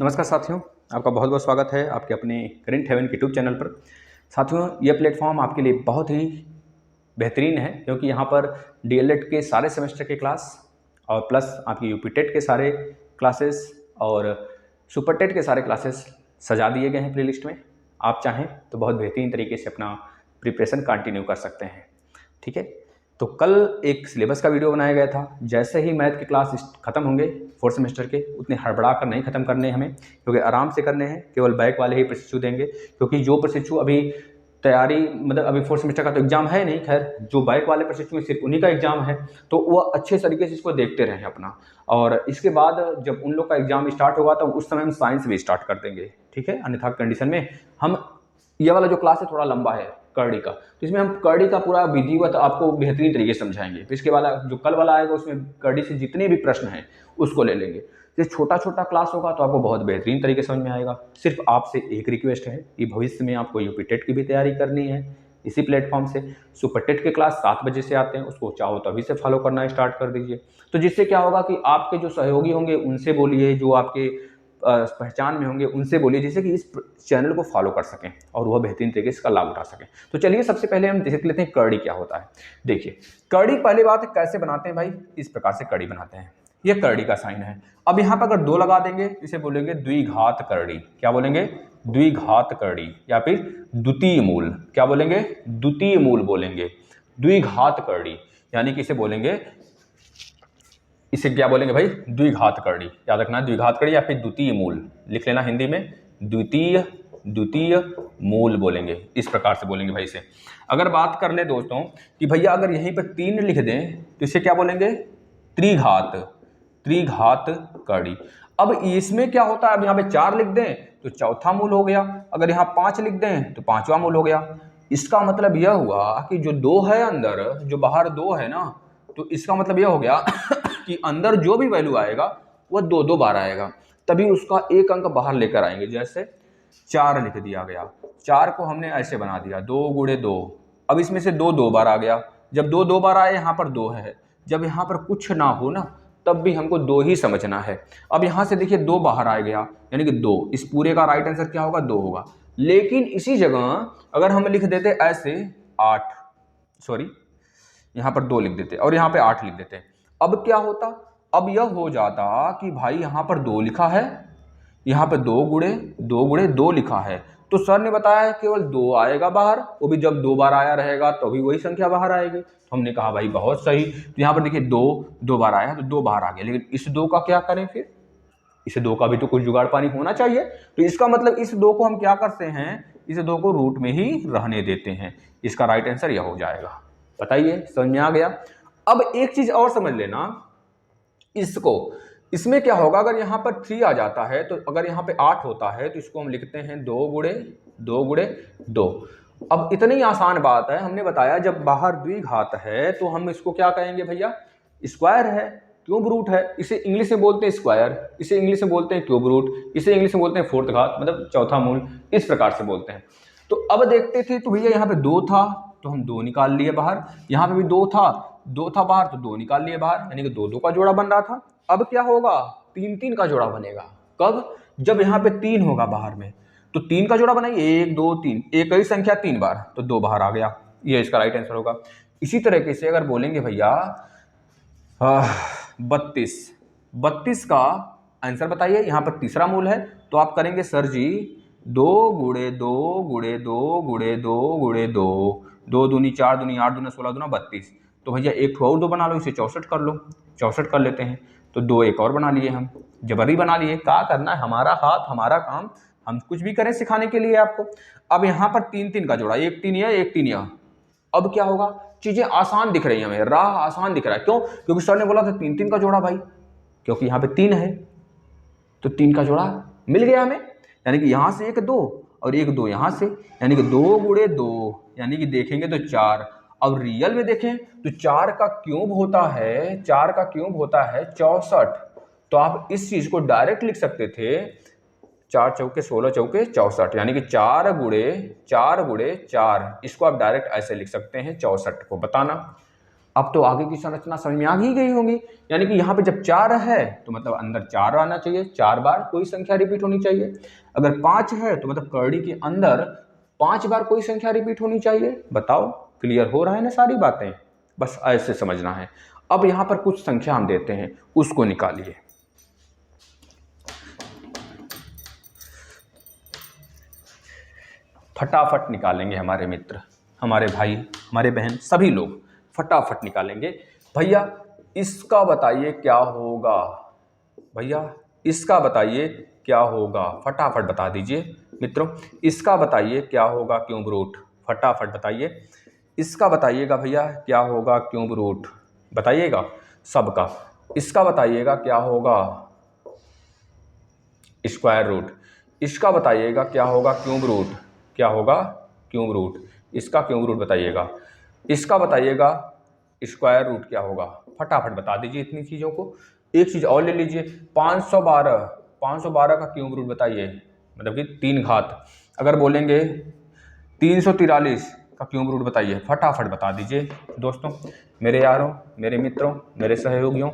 नमस्कार साथियों, आपका बहुत बहुत स्वागत है आपके अपने करेंट हेवन के यूट्यूब चैनल पर। साथियों, यह प्लेटफॉर्म आपके लिए बहुत ही बेहतरीन है क्योंकि यहाँ पर डीएलएड के सारे सेमेस्टर के क्लास और प्लस आपकी यूपी टेट के सारे क्लासेस और सुपर टेट के सारे क्लासेस सजा दिए गए हैं प्लेलिस्ट में। आप चाहें तो बहुत बेहतरीन तरीके से अपना प्रिपरेशन कंटिन्यू कर सकते हैं। ठीक है, तो कल एक सिलेबस का वीडियो बनाया गया था। जैसे ही मैथ के क्लास खत्म होंगे फोर्थ सेमेस्टर के, उतने हड़बड़ा कर नहीं खत्म करने हमें, क्योंकि आराम से करने हैं। केवल बैक वाले ही प्रशिक्षु देंगे, क्योंकि जो प्रशिक्षु अभी तैयारी मतलब अभी फोर्थ सेमेस्टर का तो एग्जाम है नहीं, खैर जो बैक वाले प्रशिक्षु में सिर्फ उन्हीं का एग्जाम है, तो वह अच्छे तरीके से इसको देखते रहें अपना। और इसके बाद जब उन लोग का एग्जाम स्टार्ट होगा तो उस समय हम साइंस भी स्टार्ट कर देंगे। ठीक है, अन्यथा कंडीशन में हम ये वाला जो क्लास है थोड़ा लंबा है करड़ी का, तो इसमें हम करड़ी का पूरा विधिवत आपको बेहतरीन तरीके से समझाएंगे। तो इसके वाला जो कल वाला आएगा उसमें करड़ी से जितने भी प्रश्न हैं उसको ले लेंगे। ये छोटा छोटा क्लास होगा तो आपको बहुत बेहतरीन तरीके से समझ में आएगा। सिर्फ आपसे एक रिक्वेस्ट है कि भविष्य में आपको यूपी टेट की भी तैयारी करनी है इसी प्लेटफॉर्म से। सुपर टेट के क्लास 7 बजे से आते हैं, उसको चाहो तो अभी से फॉलो करना स्टार्ट कर दीजिए। तो जिससे क्या होगा कि आपके जो सहयोगी होंगे उनसे बोलिए, जो आपके पहचान में होंगे उनसे बोलिए, जिससे कि इस चैनल को फॉलो कर सकें और वह बेहतरीन तरीके से इसका लाभ उठा सकें। तो चलिए सबसे पहले हम देख लेते हैं करड़ी क्या होता है। देखिए, करड़ी पहली बात है कैसे बनाते हैं भाई, इस प्रकार से करड़ी बनाते हैं। यह करड़ी का साइन है। अब यहाँ पर अगर 2 लगा देंगे इसे बोलेंगे द्विघात करड़ी। क्या बोलेंगे? द्विघात करड़ी, या फिर द्वितीय मूल। क्या बोलेंगे? द्वितीय मूल बोलेंगे। द्विघात करड़ी यानी कि इसे क्या बोलेंगे भाई? द्विघात करड़ी। याद रखना, द्विघात करड़ी या फिर द्वितीय मूल लिख लेना हिंदी में, द्वितीय मूल बोलेंगे। इस प्रकार से बोलेंगे भाई इसे। अगर बात कर ले दोस्तों कि भैया अगर यहीं पर 3 लिख दें तो इसे क्या बोलेंगे? त्रिघात करड़ी। अब इसमें क्या होता है, अब यहाँ पे 4 लिख दें तो चौथा मूल हो गया, अगर यहाँ 5 लिख दें तो 5वां मूल हो गया। इसका मतलब यह हुआ कि जो 2 है अंदर, जो बाहर 2 है ना, तो इसका मतलब यह हो गया कि अंदर जो भी वैल्यू आएगा वह 2 बार आएगा, तभी उसका एक अंक बाहर लेकर आएंगे। जैसे 4 लिख दिया गया, 4 को हमने ऐसे बना दिया 2 गुणे 2। अब इसमें से 2 बार आ गया। जब 2 बार आए, यहाँ पर 2 है, जब यहाँ पर कुछ ना हो ना तब भी हमको 2 ही समझना है। अब यहाँ से देखिए 2 बाहर आ गया यानी कि 2, इस पूरे का राइट आंसर क्या होगा? 2 होगा। लेकिन इसी जगह अगर हम लिख देते ऐसे 8, सॉरी यहाँ पर 2 लिख देते और यहाँ पे 8 लिख देते, अब क्या होता? अब यह हो जाता कि भाई यहाँ पर 2 लिखा है, यहाँ पे 2 गुणे 2 लिखा है, तो सर ने बताया केवल 2 आएगा बाहर, वो भी जब 2 बार आया रहेगा तो भी वही संख्या बाहर आएगी। तो हमने कहा भाई बहुत सही। तो यहाँ पर देखिए 2 बार आया तो 2 बाहर आ गया, लेकिन इस 2 का क्या करें फिर? इस 2 का भी तो कुछ जुगाड़ पानी होना चाहिए। तो इसका मतलब इस 2 को हम क्या करते हैं? इस 2 को रूट में ही रहने देते हैं। इसका राइट आंसर यह हो जाएगा। बताइए, समझ में आ गया? अब एक चीज और समझ लेना, इसमें क्या होगा, अगर यहाँ पर 3 आ जाता है तो अगर यहाँ पे 8 होता है तो इसको हम लिखते हैं 2 गुणे 2। अब इतनी आसान बात है, हमने बताया जब बाहर द्विघात है तो हम इसको क्या कहेंगे भैया? स्क्वायर है, क्यूब रूट है। इसे इंग्लिश में बोलते हैं स्क्वायर, इसे इंग्लिश में बोलते हैं क्यूब रूट, इसे इंग्लिश में बोलते हैं फोर्थ घात, मतलब चौथा मूल, इस प्रकार से बोलते हैं। तो अब देखते थे तो भैया यहाँ पे 2 था तो हम 2 निकाल लिए बाहर, यहाँ पे भी 2 था बाहर तो 2 निकाल लिए बाहर, यानी कि 2 का जोड़ा बन रहा था। अब क्या होगा? 3 का जोड़ा बनेगा। कब? जब यहाँ पे 3 होगा बाहर में, तो 3 का जोड़ा बनाइए, 1 2 3, एक ही संख्या 3 बार तो 2 बाहर आ गया। ये इसका राइट आंसर होगा। इसी तरीके से अगर बोलेंगे भैया 32 का आंसर बताइए, यहाँ पर तीसरा मूल है, तो आप करेंगे सर जी 2 गुणे 2 गुणे 2 गुणे 2 गुणे 2, 2 दूनी 4 दूनी 8 दूना 16 दूना 32। तो भैया एक और 2 बना लो, इसे 64 कर लो, 64 कर लेते हैं। तो 2 एक और बना लिए, हम जबरी बना लिए। क्या करना है? हमारा हाथ हमारा काम, हम कुछ भी करें सिखाने के लिए आपको। अब यहाँ पर 3 का जोड़ा, 1 3 1 3 यह। अब क्या होगा? चीजें आसान दिख रही हैं हमें, राह आसान दिख रहा है। क्यों? क्योंकि सर ने बोला था 3 का जोड़ा भाई, क्योंकि यहाँ पे 3 है तो 3 का जोड़ा मिल गया हमें, यानी कि यहाँ से 1 2 और 1 2 यहाँ से, यानी कि 2 गुणे 2, यानी कि देखेंगे तो 4। अब रियल में देखें तो 4 का क्यूब होता है, 4 का क्यूब होता है 64। तो आप इस चीज को डायरेक्ट लिख सकते थे 4 चौके 16 चौके 64, यानी कि 4 गुणे 4, इसको आप डायरेक्ट ऐसे लिख सकते हैं 64 को। बताना अब तो आगे की संरचना समझ में आ ही गई होगी, यानी कि यहाँ पे जब 4 है तो मतलब अंदर 4 आना चाहिए, 4 बार कोई संख्या रिपीट होनी चाहिए। अगर 5 है तो मतलब करड़ी के अंदर 5 बार कोई संख्या रिपीट होनी चाहिए। बताओ, क्लियर हो रहा है ना सारी बातें? बस ऐसे समझना है। अब यहाँ पर कुछ संख्या हम देते हैं, उसको निकालिए। फटाफट निकालेंगे हमारे मित्र, हमारे भाई, हमारे बहन, सभी लोग फटाफट निकालेंगे। भैया इसका बताइए क्या होगा, भैया इसका बताइए क्या होगा, फटाफट बता दीजिए मित्रों। इसका बताइए क्या होगा क्यूब रूट, फटाफट बताइए। इसका बताइएगा भैया क्या होगा क्यूब रूट, बताइएगा सबका। इसका बताइएगा क्या होगा स्क्वायर रूट। इसका बताइएगा क्या होगा क्यूब रूट, क्या होगा क्यूब रूट, इसका क्यूब रूट बताइएगा। इसका बताइएगा स्क्वायर रूट क्या होगा, फटाफट बता दीजिए इतनी चीज़ों को। एक चीज़ और ले लीजिए, 512 का क्यूब रूट बताइए, मतलब कि 3 घात। अगर बोलेंगे 343 का क्यूब रूट बताइए, फटाफट बता दीजिए दोस्तों, मेरे यारों, मेरे मित्रों, मेरे सहयोगियों,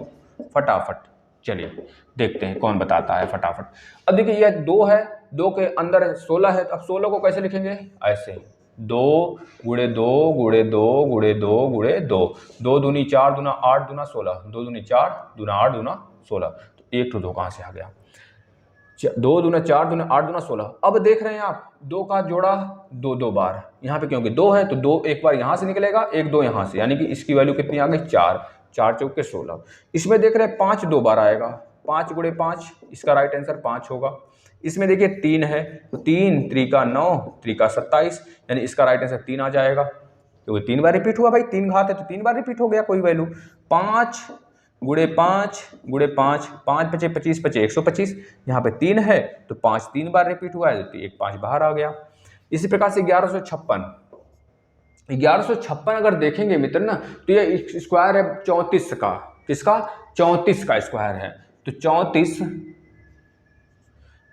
फटाफट। चलिए देखते हैं कौन बताता है फटाफट। अब देखिए यह 2 है, 2 के अंदर 16 है, तो अब 16 को कैसे लिखेंगे, ऐसे 2 गुणे 2 गुणे 2 गुणे 2 गुणे 2, 2 दूनी 4 दूना 8 दूना 16, 2 दूनी 4 दूना 8 दूना 16, तो 1 तो 2 कहाँ से आ गया, 2 दूना 4 दूना 8 दूना 16। अब देख रहे हैं आप 2 का जोड़ा 2 बार यहाँ पे, क्योंकि 2 है तो 2 एक बार यहाँ से निकलेगा, 1 2 यहाँ से, यानी कि इसकी वैल्यू कितनी आ गई 4, 4 चौके 16। इसमें देख रहे हैं 5 2 बार आएगा, 5 गुणे 5, इसका राइट आंसर 5 होगा। इसमें देखिए 3 है तो 3 त्रिका 9 त्रिका 27, यानी इसका राइट आंसर 3 आ जाएगा, क्योंकि 3 बार रिपीट हुआ भाई, 3 घात है तो 3 बार रिपीट हो गया कोई वैल्यू। 5 गुणे 5 गुणे 5, 5 पचे 25 पचे 125, यहाँ पे 3 है तो 5 3 बार रिपीट हुआ है तो 1 5 बाहर आ गया। इसी प्रकार से 1156 अगर देखेंगे मित्र ना, तो ये स्क्वायर है 34 का, किसका 34 का स्क्वायर है, तो 34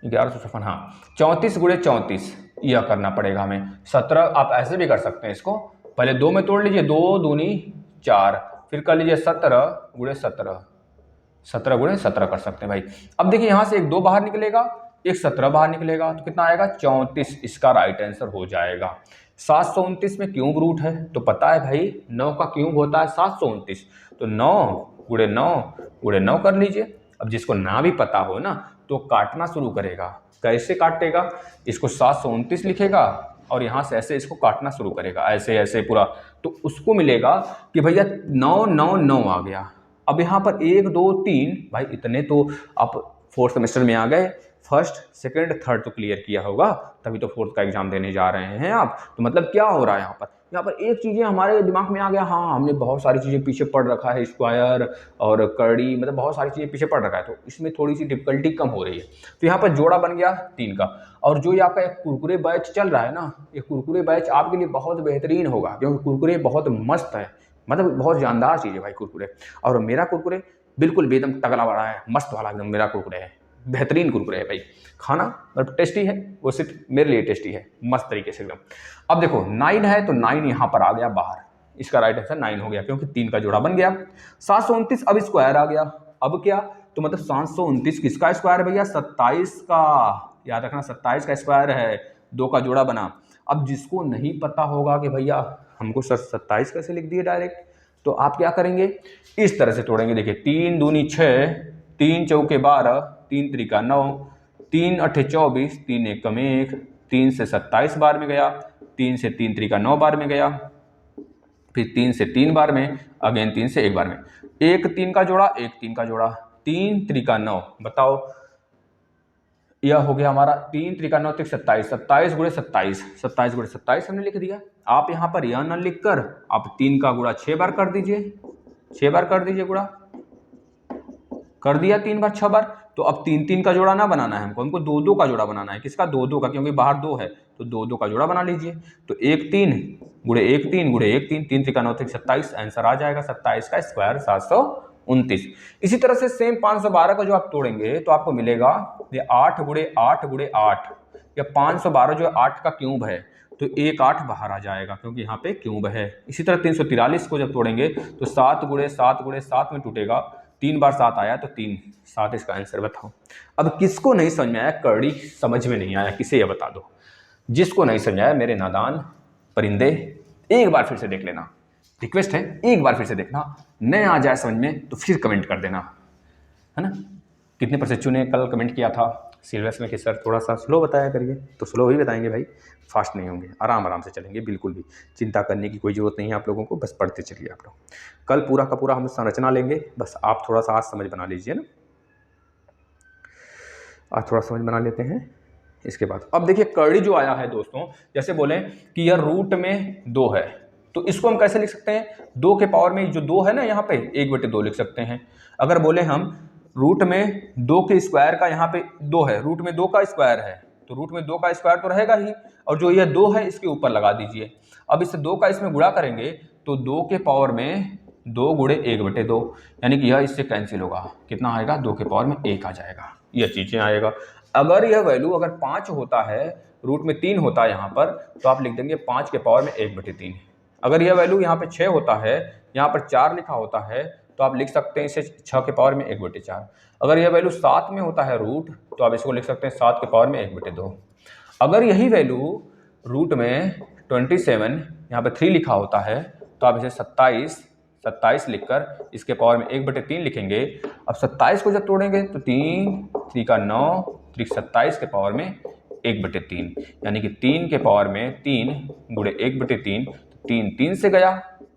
1156, हाँ 34 गुणे 34 यह करना पड़ेगा हमें। 17 आप ऐसे भी कर सकते हैं इसको, पहले 2 में तोड़ लीजिए, 2 दूनी 4, फिर कर लीजिए 17 गुणे 17, 17 गुणे 17 कर सकते हैं भाई। अब देखिए यहाँ से एक 2 बाहर निकलेगा, एक 17 बाहर निकलेगा, तो कितना आएगा 34, इसका राइट आंसर हो जाएगा। 729 में क्यूब रूट है तो पता है भाई 9 का क्यूब होता है 729, तो 9 गुणे 9 गुणे 9 कर लीजिए। अब जिसको ना भी पता हो ना तो काटना शुरू करेगा, कैसे काटेगा, इसको 729 लिखेगा और यहाँ से ऐसे इसको काटना शुरू करेगा, ऐसे ऐसे पूरा, तो उसको मिलेगा कि भैया 9 9 9 आ गया। अब यहाँ पर 1 2 3 भाई इतने तो आप 4th सेमेस्टर में आ गए, फर्स्ट सेकंड थर्ड तो क्लियर किया होगा, तभी तो 4th का एग्जाम देने जा रहे हैं आप। तो मतलब क्या हो रहा है यहाँ पर एक चीज़ें हमारे दिमाग में आ गया, हाँ हमने बहुत सारी चीज़ें पीछे पढ़ रखा है, स्क्वायर और करड़ी, मतलब बहुत सारी चीज़ें पीछे पढ़ रखा है, तो इसमें थोड़ी सी डिफिकल्टी कम हो रही है। तो यहाँ पर जोड़ा बन गया 3 का। और जो ये आपका एक कुरकुरे बैच चल रहा है ना, ये कुरकुरे बैच आपके लिए बहुत बेहतरीन होगा, क्योंकि कुरकुरे बहुत मस्त है, मतलब बहुत जानदार चीज़ है भाई कुरकुरे। और मेरा कुरकुरे बिल्कुल एकदम तगड़ा वाला है, मस्त वाला एकदम मेरा कुरकुरे है, बेहतरीन कुरकुरे है भाई। खाना मतलब टेस्टी है, वो सिर्फ मेरे लिए टेस्टी है, मस्त तरीके से एकदम। अब देखो 9 है तो 9 यहाँ पर आ गया बाहर, इसका राइट आंसर 9 हो गया, क्योंकि 3 का जोड़ा बन गया। 729 अब स्क्वायर आ गया, अब क्या, तो मतलब 729 किसका स्क्वायर है भैया, 27 का, याद रखना 27 का स्क्वायर है, 2 का जोड़ा बना। अब जिसको नहीं पता होगा कि भैया हमको 27 कैसे लिख दिए डायरेक्ट, तो आप क्या करेंगे, इस तरह से तोड़ेंगे। देखिए 3 दूनी 6, 3 चौके 12, 3 त्रिका 9, 3 अठे 24, 3 एकम 1, 3 से 27 बार में गया, 3 से 3 त्रिका 9 बार में गया, फिर 3 से 3 बार में, अगेन 3 से 1 बार में, 1 3 का जोड़ा, 1 3 का जोड़ा, 3 त्रिका 9, बताओ यह हो गया हमारा 3 त्रिका 9 तक 27, 27 गुणे 27, 27 गुणे 27 हमने लिख दिया। आप यहाँ पर यह न लिख कर आप 3 का गुणा 6 बार कर दीजिए, 6 बार कर दीजिए गुणा, कर दिया 3 बार 6 बार। तो अब 3 3 का जोड़ा ना बनाना है हमको 2 2 का जोड़ा बनाना है, किसका 2 2 का, क्योंकि बाहर 2 है तो 2 2 का जोड़ा बना लीजिए। तो 1 3 गुणे 1 3 गुणे 1 3, 3 त्रिका 9 तक 27, आंसर आ जाएगा 27 का स्क्वायर 729। इसी तरह से सेम 512 का जो आप तोड़ेंगे तो आपको मिलेगा ये 8 गुणे 8 गुणे 8, या 512 जो 8 का क्यूब है, तो 1 8 बाहर आ जाएगा क्योंकि यहाँ पे क्यूब है। इसी तरह 343 को जब तोड़ेंगे तो 7 गुणे 7 गुणे 7 में टूटेगा, 3 बार 7 आया तो 3 7 इसका आंसर बताओ। अब किसको नहीं समझ में आया, करड़ी समझ में नहीं आया, किसे ये बता दो। जिसको नहीं समझ आया मेरे नादान परिंदे एक बार फिर से देख लेना, रिक्वेस्ट है एक बार फिर से देखना, नहीं आ जाए समझ में तो फिर कमेंट कर देना, है ना। कितने % ने कल कमेंट किया था सिलेबस में कि सर थोड़ा सा स्लो बताया करिए, तो स्लो ही बताएंगे भाई, फास्ट नहीं होंगे, आराम आराम से चलेंगे, बिल्कुल भी चिंता करने की कोई ज़रूरत नहीं है आप लोगों को, बस पढ़ते चलिए आप लोग। कल पूरा का पूरा हम संरचना लेंगे, बस आप थोड़ा सा आज समझ बना लीजिए ना, आज थोड़ा समझ बना लेते हैं। इसके बाद अब देखिए करड़ी जो आया है दोस्तों, जैसे बोलें कि यह रूट में 2 है, तो इसको हम कैसे लिख सकते हैं, 2 के पावर में जो 2 है ना यहाँ पे 1/2 लिख सकते हैं। अगर बोले हम रूट में 2 के स्क्वायर का, यहाँ पे 2 है, रूट में 2 का स्क्वायर है, तो रूट में 2 का स्क्वायर तो रहेगा ही, और जो यह 2 है इसके ऊपर लगा दीजिए। अब इससे 2 का इसमें गुणा करेंगे तो 2 के पावर में 2 गुणे 1/2, यानी कि यह इससे कैंसिल होगा, कितना आएगा, 2 के पावर में 1 आ जाएगा, यह चीज़ें आएगा। अगर यह वैल्यू अगर 5 होता है, रूट में 3 होता है यहाँ पर, तो आप लिख देंगे 5 के पावर में 1/3। अगर यह वैल्यू यहाँ पे 6 होता है, यहाँ पर 4 लिखा होता है, तो आप लिख सकते हैं इसे 6 के पावर में 1/4। अगर यह वैल्यू 7 में होता है रूट, तो आप इसको लिख सकते हैं 7 के पावर में 1/2। अगर यही वैल्यू रूट में 27 यहाँ पे 3 लिखा होता है, तो आप इसे 27 लिखकर इसके पावर में 1/3 लिखेंगे। अब 27 को जब तोड़ेंगे तो 3 का 9, 3 27 के पावर में 1/3, यानी कि 3 के पावर में 3 गुणे 1/3, 3 3 से गया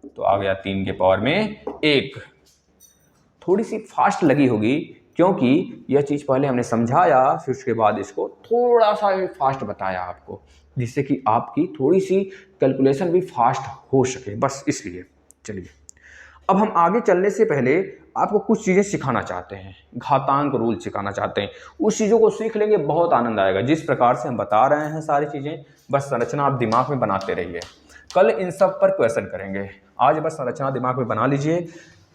तो आ गया 3 के पावर में 1। थोड़ी सी फास्ट लगी होगी क्योंकि यह चीज़ पहले हमने समझाया, फिर उसके बाद इसको थोड़ा सा फास्ट बताया आपको, जिससे कि आपकी थोड़ी सी कैलकुलेशन भी फास्ट हो सके, बस इसलिए। चलिए अब हम आगे चलने से पहले आपको कुछ चीज़ें सिखाना चाहते हैं, घातांक रूल सिखाना चाहते हैं। उस चीज़ों को सीख लेंगे, बहुत आनंद आएगा। जिस प्रकार से हम बता रहे हैं सारी चीज़ें, बस संरचना आप दिमाग में बनाते रहिए। कल इन सब पर क्वेश्चन करेंगे, आज बस संरचना दिमाग में बना लीजिए।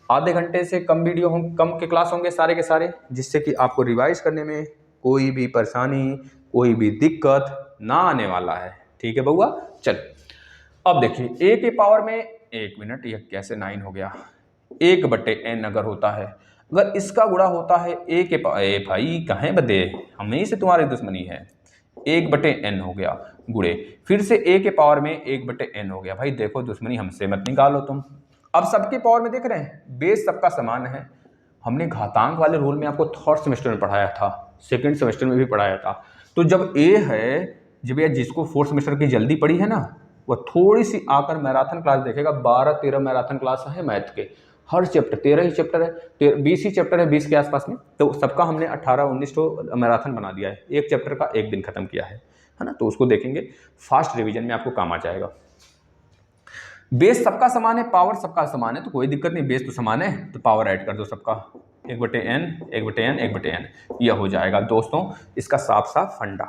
आधे घंटे से कम वीडियो कम के क्लास होंगे सारे के सारे, जिससे कि आपको रिवाइज करने में कोई भी परेशानी, कोई भी दिक्कत ना आने वाला है। ठीक है बउआ, चल अब देखिए a के पावर में, 1 मिनट, यह कैसे 9 हो गया, 1/n अगर होता है, अगर इसका गुणा होता है a के पावर, भाई कहें बदे, हमें से तुम्हारी दुश्मनी है, 1/n हो गया गुणे, फिर से a के पावर में 1/n हो गया। भाई देखो दुश्मनी हमसे मत निकालो तुम। अब सबके पावर में देख रहे हैं, बेस सबका समान है। हमने घातांक वाले रूल में आपको 3rd सेमेस्टर में पढ़ाया था, 2nd सेमेस्टर में भी पढ़ाया था। तो जब a है, जब यह जिसको 4th सेमेस्टर की जल्दी पड़ी है ना, वह थोड़ी सी आकर मैराथन क्लास देखेगा। 12-13 मैराथन क्लास है मैथ के, हर चैप्टर 13 ही चैप्टर है, 20 ही चैप्टर है, 20 के आसपास में, तो सबका हमने 18-19 तो मैराथन बना दिया है, एक चैप्टर का एक दिन खत्म किया है ना। तो उसको देखेंगे, फास्ट रिवीजन में आपको काम आ जाएगा। बेस सबका समान है, पावर सबका समान है, तो कोई दिक्कत नहीं, बेस तो समान है तो पावर ऐड कर दो सबका, 1/n 1/n 1/n, यह हो जाएगा दोस्तों इसका साफ साफ फंडा,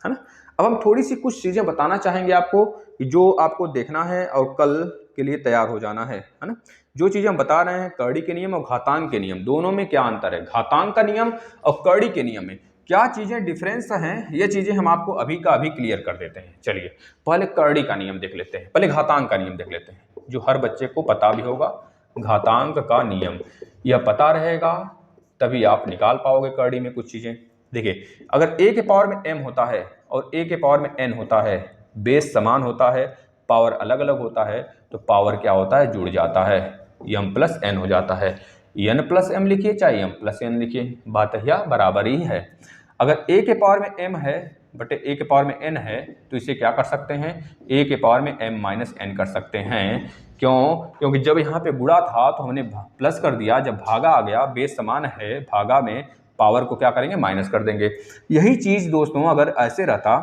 है ना। अब हम थोड़ी सी कुछ चीज़ें बताना चाहेंगे आपको, जो आपको देखना है और कल के लिए तैयार हो जाना है ना। जो चीज़ें हम बता रहे हैं, करड़ी के नियम और घातांक के नियम, दोनों में क्या अंतर है, घातांक का नियम और करड़ी के नियम में क्या चीज़ें डिफरेंस हैं, ये चीज़ें हम आपको अभी का अभी क्लियर कर देते हैं। चलिए पहले करड़ी का नियम देख लेते हैं, पहले घातांक का नियम देख लेते हैं, जो हर बच्चे को पता भी होगा। घातांक का नियम यह पता रहेगा तभी आप निकाल पाओगे करड़ी में कुछ चीज़ें। देखिए अगर a के पावर में m होता है और a के पावर में n होता है, बेस समान होता है, पावर अलग अलग होता है, तो पावर क्या होता है, जुड़ जाता है, m प्लस n हो जाता है। n प्लस m लिखिए चाहे m प्लस n लिखिए, बात यह बराबर ही है। अगर a के पावर में m है बटे a के पावर में n है, तो इसे क्या कर सकते हैं, a के पावर में m माइनस n कर सकते हैं। क्यों, क्योंकि जब यहाँ पे गुणा था तो हमने प्लस कर दिया, जब भागा आ गया, बेस समान है, भागा में पावर को क्या करेंगे, माइनस कर देंगे। यही चीज़ दोस्तों अगर ऐसे रहता,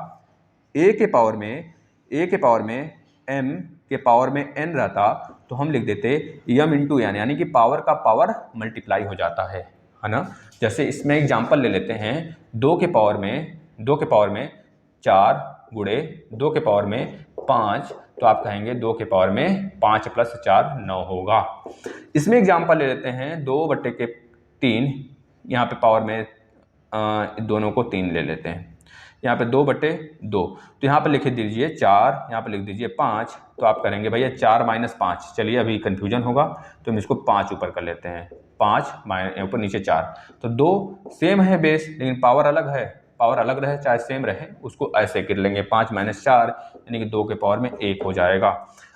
a के पावर में m के पावर में n रहता, तो हम लिख देते m इंटू n, यानी कि पावर का पावर मल्टीप्लाई हो जाता है ना। जैसे इसमें एग्जांपल ले लेते हैं, 2 के पावर में 4 गुणे 2 के पावर में 5, तो आप कहेंगे 2 के पावर में 5 प्लस 4 9 होगा। इसमें एग्जांपल ले लेते हैं 2/3, यहाँ पे पावर में दोनों को 3 ले लेते हैं, यहाँ पे 2/2, तो यहाँ पे लिख दीजिए 4, यहाँ पे लिख दीजिए 5, तो आप करेंगे भैया 4 - 5, चलिए अभी कन्फ्यूजन होगा तो हम इसको 5 ऊपर कर लेते हैं, 5 ऊपर नीचे 4, तो 2 सेम है बेस लेकिन पावर अलग है, पावर अलग रहे चाहे सेम रहे उसको ऐसे कर लेंगे, 5 - 4 यानी कि 2 के पावर में 1 हो जाएगा।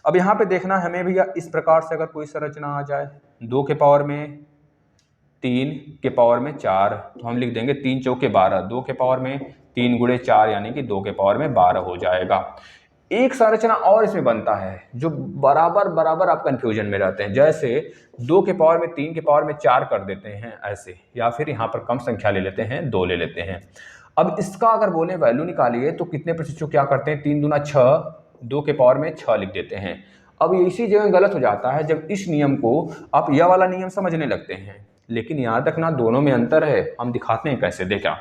अब यहाँ पे देखना हमें भैया इस प्रकार से अगर कोई संरचना आ जाए 2 के पावर में 3 के पावर में 4, तो हम लिख देंगे 3 चौके 12, 2 के पावर में 3 × 4 यानी कि 2 के पावर में 12 हो जाएगा। एक संरचना और इसमें बनता है जो बराबर बराबर आप कंफ्यूजन में रहते हैं, जैसे 2 के पावर में 3 के पावर में 4 कर देते हैं ऐसे, या फिर यहाँ पर कम संख्या ले लेते हैं 2 ले लेते हैं। अब इसका अगर बोले वैल्यू निकालिए तो कितने प्रतिशत क्या करते हैं, 3 दूना 6, 2 के पावर में 6 लिख देते हैं। अब इसी जगह गलत हो जाता है जब इस नियम को आप यह वाला नियम समझने लगते हैं, लेकिन याद रखना दोनों में अंतर है, हम दिखाते हैं कैसे। देखा,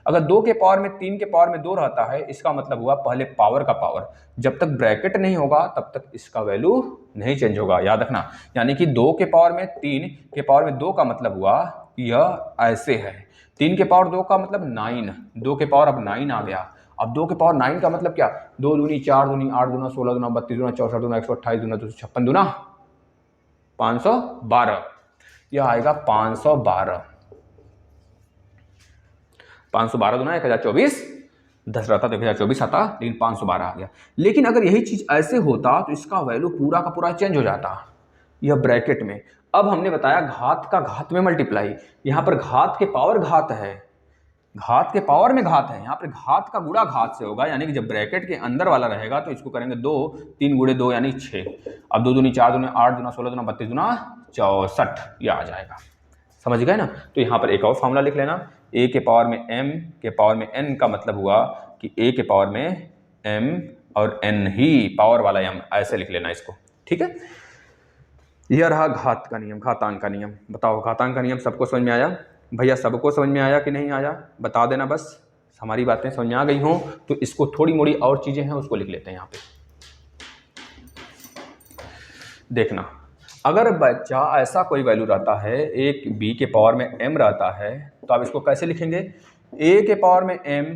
अगर 2 के पावर में 3 के पावर में 2 रहता है इसका मतलब हुआ पहले पावर का पावर, जब तक ब्रैकेट नहीं होगा तब तक इसका वैल्यू नहीं चेंज होगा, याद रखना। यानी कि 2 के पावर में 3 के पावर में 2 का मतलब हुआ यह ऐसे है, 3 के पावर 2 का मतलब 9, 2 के पावर अब 9 आ गया। अब 2 के पावर 9 का मतलब क्या, 2 दूनी 4 दूनी 8 दूना 16 दूना 32 दूना 64 दूना 128 दूना 256 दूना 512, यह आएगा 512, 512 दूना 1024, 10 रहता तो 1024 आता, लेकिन 512 आ गया। लेकिन अगर यही चीज ऐसे होता तो इसका वैल्यू पूरा का पूरा चेंज हो जाता, यह ब्रैकेट में। अब हमने बताया घात का घात में मल्टीप्लाई, यहाँ पर घात के पावर घात है, घात के पावर में घात है, यहाँ पर घात का गुणा घात से होगा, यानी कि जब ब्रैकेट के अंदर वाला रहेगा तो इसको करेंगे 2, 3 × 2 यानी 6, अब 2 दूनी 4 दूनी 8 दूना 16 दूना 32 दूना 64, यह आ जाएगा। समझ गए ना। तो यहाँ पर एक और फॉर्मूला लिख लेना, a के पावर में m के पावर में n का मतलब हुआ कि a के पावर में m और n ही पावर वाला m, ऐसे लिख लेना इसको, ठीक है। यह रहा घात का नियम, घातांक का नियम। बताओ घातांक का नियम सबको समझ में आया भैया, सबको समझ में आया कि नहीं आया, बता देना बस। हमारी बातें समझ में आ गई हों तो इसको थोड़ी मोड़ी और चीजें हैं उसको लिख लेते हैं यहाँ पे। देखना, अगर बच्चा ऐसा कोई वैल्यू रहता है, एक b के पावर में m रहता है, तो आप इसको कैसे लिखेंगे, a के पावर में m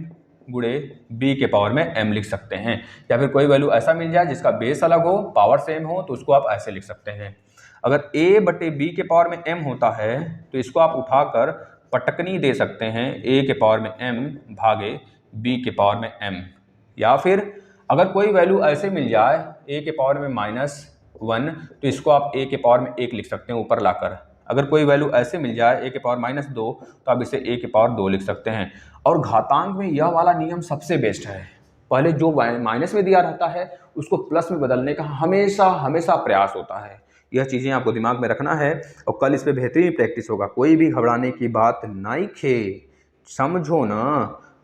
गुणे b के पावर में m लिख सकते हैं। या फिर कोई वैल्यू ऐसा मिल जाए जिसका बेस अलग हो पावर सेम हो तो उसको आप ऐसे लिख सकते हैं। अगर a/b के पावर में m होता है तो इसको आप उठाकर पटकनी दे सकते हैं, a के पावर में m भागे b के पावर में m। या फिर अगर कोई वैल्यू ऐसे मिल जाए a के पावर में -1 तो इसको आप a के पावर में 1 लिख सकते हैं ऊपर लाकर। अगर कोई वैल्यू ऐसे मिल जाए a के पावर -2 तो आप इसे a के पावर 2 लिख सकते हैं। और घातांक में यह वाला नियम सबसे बेस्ट है, पहले जो माइनस में दिया रहता है उसको प्लस में बदलने का हमेशा हमेशा प्रयास होता है। यह चीज़ें आपको दिमाग में रखना है और कल इस पर बेहतरीन प्रैक्टिस होगा। कोई भी घबराने की बात नहीं खे, समझो ना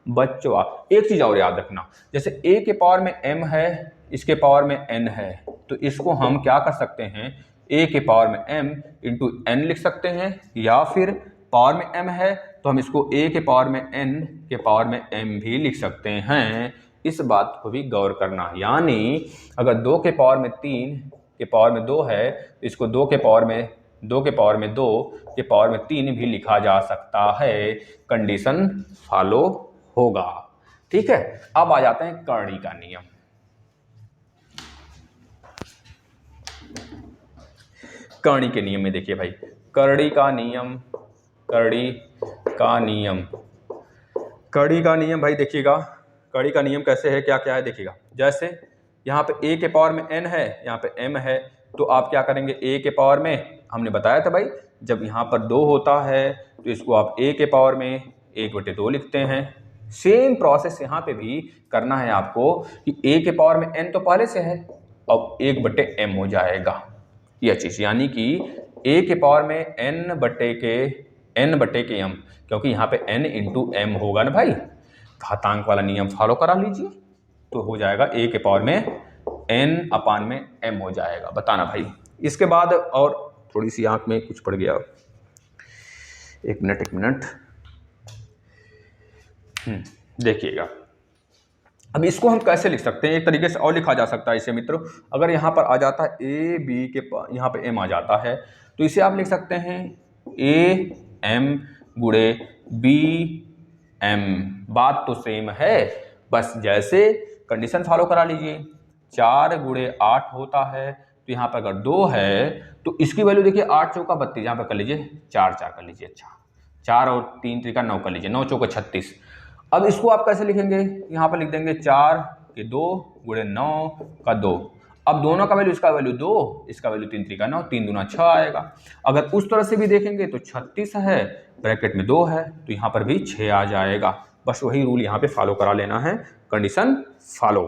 बच्चों। एक चीज़ और याद रखना, जैसे a के पावर में m है, इसके पावर में n है, तो इसको हम क्या कर सकते हैं, a के पावर में m इंटू n लिख सकते हैं, या फिर पावर में m है तो हम इसको a के पावर में n के पावर में m भी लिख सकते हैं। इस बात को भी गौर करना, यानी अगर 2 के पावर में 3 के पावर में 2 है तो इसको 2 के पावर में 2 के पावर में 2 के पावर में 3 भी लिखा जा सकता है, कंडीशन फॉलो होगा, ठीक है। अब आ जाते हैं कर्णी का नियम। कर्णी के नियम में देखिए भाई, कर्णी का नियम, कर्णी का नियम, कर्णी का नियम भाई देखिएगा, कर्णी का नियम कैसे है, क्या क्या है देखिएगा। जैसे यहाँ पे a के पावर में n है, यहाँ पे m है, तो आप क्या करेंगे, a के पावर में, हमने बताया था भाई जब यहाँ पर 2 होता है तो इसको आप a के पावर में 1/2 लिखते हैं। सेम प्रोसेस यहाँ पे भी करना है आपको कि a के पावर में n तो पहले से है, अब 1/m हो जाएगा यह चीज, यानी कि a के पावर में n बटे के m, क्योंकि यहाँ पे n इंटू m होगा ना भाई, घातांक वाला नियम फॉलो करा लीजिए तो हो जाएगा a के पावर में n में m हो जाएगा। बताना भाई। इसके बाद और थोड़ी सी आंख में कुछ पड़ गया, एक मिनट देखिएगा। अब इसको हम कैसे लिख सकते हैं, एक तरीके से और लिखा जा सकता है इसे मित्रों। अगर यहाँ पर आ जाता है a b के यहाँ पे m आ जाता है तो इसे आप लिख सकते हैं a m गुणे b m, बात तो सेम है बस जैसे कंडीशन फॉलो करा लीजिए, 4 गुणे 8 होता है, तो यहाँ पर अगर 2 है तो इसकी वैल्यू देखिए 8 चौका 32, यहाँ पर कर लीजिए 4 4 कर लीजिए। अच्छा 4 और 3 त्रिका 9 कर लीजिए, 9 चौका 36। अब इसको आप कैसे लिखेंगे, यहाँ पर लिख देंगे 4 के 2 गुणे 9 का 2। अब दोनों का वैल्यू, इसका वैल्यू 2, इसका वैल्यू 3 त्रिका 9, 3 दूना 6 आएगा। अगर उस तरह से भी देखेंगे तो 36 है, ब्रैकेट में 2 है, तो यहाँ पर भी 6 आ जाएगा। बस वही रूल यहाँ पे फॉलो करा लेना है, कंडीशन फॉलो।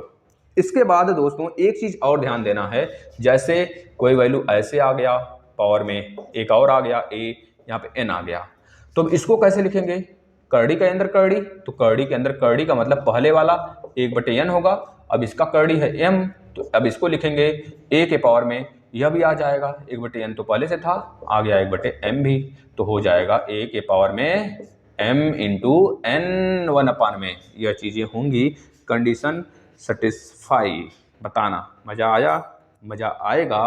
इसके बाद दोस्तों एक चीज और ध्यान देना है, जैसे कोई वैल्यू ऐसे आ गया पावर में, एक और आ गया a, यहाँ पे n आ गया, तो अब इसको कैसे लिखेंगे, करड़ी के अंदर करड़ी, तो करड़ी के अंदर करड़ी का मतलब पहले वाला 1/n होगा। अब इसका करड़ी है m, तो अब इसको लिखेंगे a के पावर में, यह भी आ जाएगा 1/n तो पहले से था, आ गया 1/m भी, तो हो जाएगा a के पावर में m इंटू n 1/, में यह चीजें होंगी। Condition satisfy. बताना मजा आया, मजा आएगा,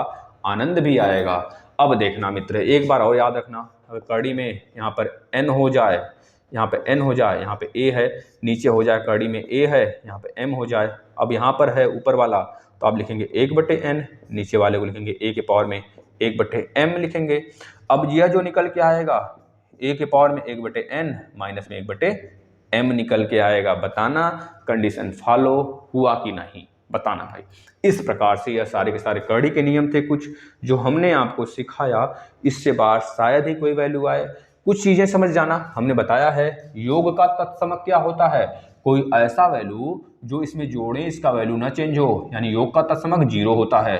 आनंद भी आएगा। अब देखना मित्र, एक बार और याद रखना, अगर करड़ी में यहाँ पर n हो जाए, यहाँ पे n हो जाए, यहाँ पे a है, नीचे हो जाए करड़ी में a है, यहाँ पे m हो जाए, अब यहाँ पर है ऊपर वाला, तो आप लिखेंगे 1/n, नीचे वाले को लिखेंगे a के पावर में 1/m लिखेंगे। अब यह जो निकल के आएगा a के पावर में 1/n माइनस में 1/m निकल के आएगा। बताना कंडीशन फॉलो हुआ कि नहीं, बताना भाई। इस प्रकार से यह सारे के सारे करड़ी के नियम थे कुछ जो हमने आपको सिखाया, इससे बाहर शायद ही कोई वैल्यू आए। कुछ चीजें समझ जाना, हमने बताया है योग का तत्समक क्या होता है, कोई ऐसा वैल्यू जो इसमें जोड़े इसका वैल्यू ना चेंज हो, यानी योग का तत्समक 0 होता है।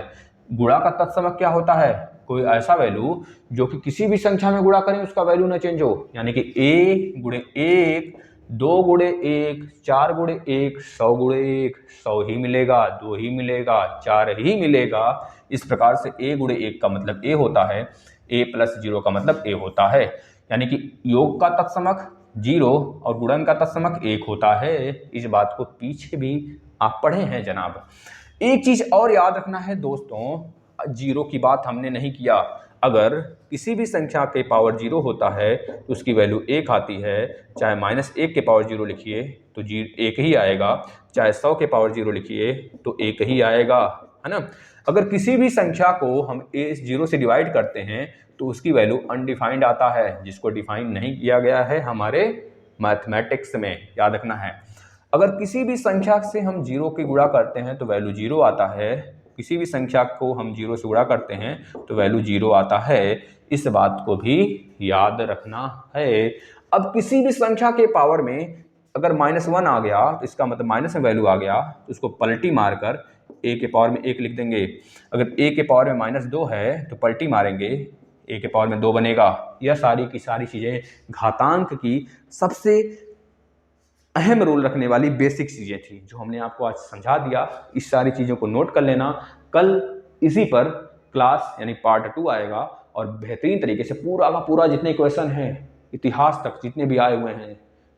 गुणा का तत्समक क्या होता है, कोई ऐसा वैल्यू जो कि किसी भी संख्या में गुणा करें उसका वैल्यू ना चेंज हो, यानी कि a गुणे 1, 2 गुणे 1, 4 गुणे 1, 100 गुणे 1, 100 ही मिलेगा, 2 ही मिलेगा, 4 ही मिलेगा। इस प्रकार से a गुणे 1 का मतलब a होता है, a प्लस 0 का मतलब a होता है, यानी कि योग का तत्समक 0 और गुणन का तत्समक 1 होता है। इस बात को पीछे भी आप पढ़े हैं जनाब। एक चीज और याद रखना है दोस्तों, 0 की बात हमने नहीं किया, अगर किसी भी संख्या के पावर 0 होता है तो उसकी वैल्यू 1 आती है, चाहे -1 के पावर 0 लिखिए तो 1 ही आएगा, चाहे 100 के पावर 0 लिखिए तो 1 ही आएगा, है ना। अगर किसी भी संख्या को हम 0 से डिवाइड करते हैं तो उसकी वैल्यू अनडिफाइंड आता है, जिसको डिफाइन नहीं किया गया है हमारे मैथमेटिक्स में, याद रखना है। अगर किसी भी संख्या से हम 0 की गुणा करते हैं तो वैल्यू 0 आता है, किसी भी संख्या को हम 0 से गुणा करते हैं तो वैल्यू 0 आता है, इस बात को भी याद रखना है। अब किसी भी संख्या के पावर में अगर -1 आ गया तो इसका मतलब माइनस में वैल्यू आ गया, तो उसको पलटी मारकर a के पावर में 1 लिख देंगे। अगर a के पावर में -2 है तो पलटी मारेंगे, a के पावर में 2 बनेगा। यह सारी की सारी चीजें घातांक की सबसे अहम रोल रखने वाली बेसिक चीजें थी जो हमने आपको आज समझा दिया। इस सारी चीजों को नोट कर लेना, कल इसी पर क्लास यानी पार्ट 2 आएगा और बेहतरीन तरीके से पूरा का पूरा जितने क्वेश्चन हैं इतिहास तक जितने भी आए हुए हैं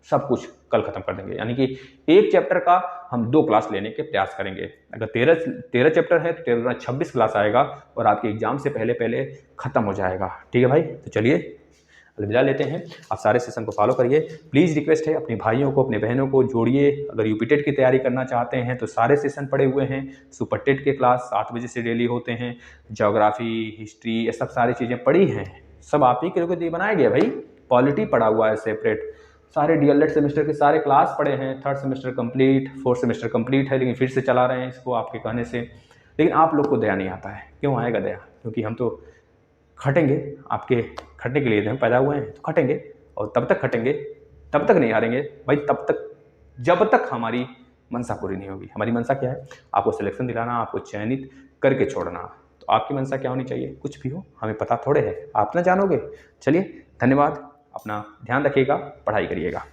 सब कुछ कल खत्म कर देंगे, यानी कि एक चैप्टर का हम 2 क्लास लेने के प्रयास करेंगे। अगर 13 चैप्टर है तो 13 26 क्लास आएगा और आपके एग्जाम से पहले पहले खत्म हो जाएगा। ठीक है भाई, तो चलिए अलविदा लेते हैं। आप सारे सेशन को फॉलो करिए। प्लीज़ रिक्वेस्ट है अपने भाइयों को अपने बहनों को जोड़िए। अगर यूपीटेट की तैयारी करना चाहते हैं तो सारे सेशन पड़े हुए हैं। सुपर टेट के क्लास 7 बजे से डेली होते हैं, ज्योग्राफी हिस्ट्री ये सब सारी चीज़ें पड़ी हैं, सब आप ही के लिए बनाया गया भाई। पॉलिटी पड़ा हुआ है सेपरेट, सारे डीएलएड सेमेस्टर के सारे क्लास पड़े हैं। 3rd semester complete, 4th semester complete है, लेकिन फिर से चला रहे हैं इसको आपके कहने से। लेकिन आप लोग को दया नहीं आता है, क्यों आएगा दया? क्योंकि हम तो खटेंगे, आपके खटने के लिए हम पैदा हुए हैं, तो खटेंगे और तब तक खटेंगे, तब तक नहीं हारेंगे भाई, तब तक जब तक हमारी मंशा पूरी नहीं होगी। हमारी मंशा क्या है? आपको सिलेक्शन दिलाना, आपको चयनित करके छोड़ना। तो आपकी मंशा क्या होनी चाहिए? कुछ भी हो, हमें पता थोड़े है, आप ना जानोगे। चलिए धन्यवाद, अपना ध्यान रखिएगा, पढ़ाई करिएगा।